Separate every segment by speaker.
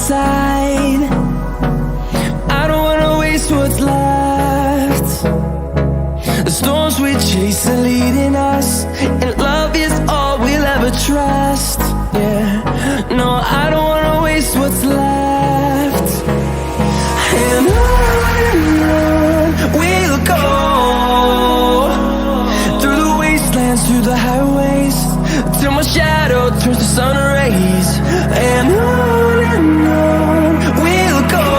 Speaker 1: side. I don't wanna waste what's left. The storms we chase are leading us, and love is all we'll ever trust. Yeah, no, I don't wanna waste what's left. And on we'll go, through the wastelands, through the highways, till my shadow turns to sun rays. And on we'll go,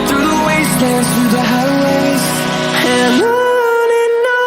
Speaker 1: through the wastelands, through the highways, and on we'll go.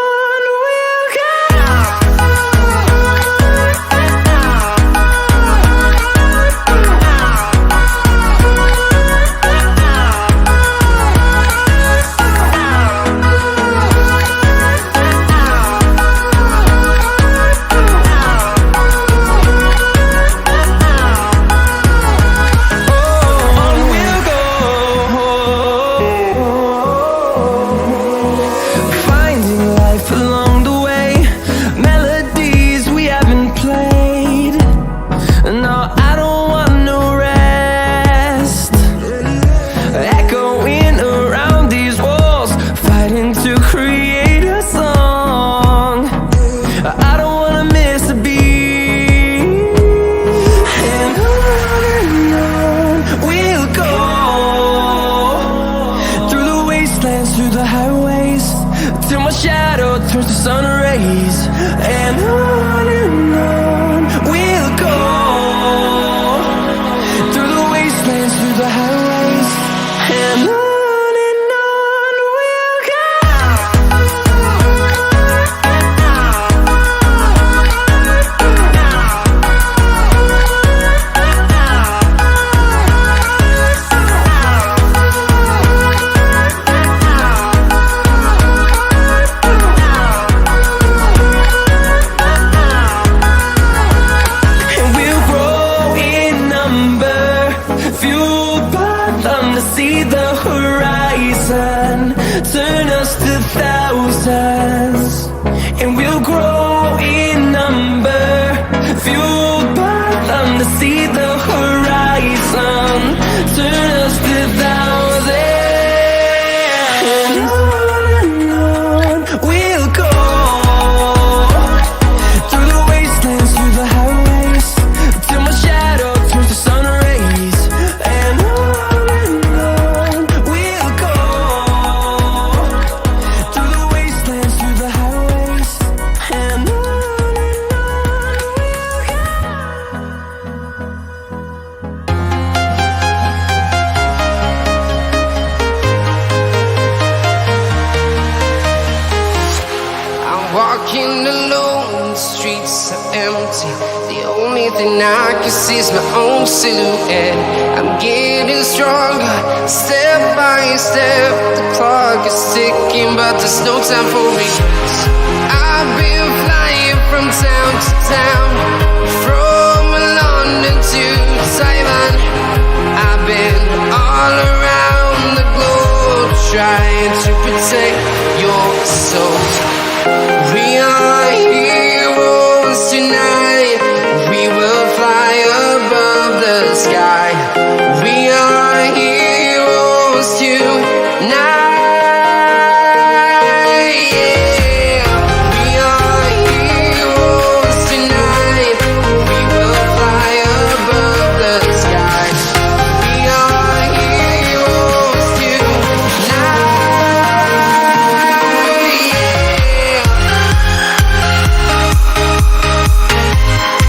Speaker 1: Through the highways, till my shadow turns to sun rays. And on we'll go, through the wastelands, through the highways, and on we'll go. See the horizon turn us to thousands, and we'll grow in number, fueled by them. To see the horizon turn us to thousands, and on we'll go, through the wastelands, through the highways, till my shadow turns to sun rays. And
Speaker 2: walking alone, the streets are empty. The only thing I can see is my own silhouette. I'm getting stronger, step by step. The clock is ticking, but there's no time for me. I've been flying from town to town,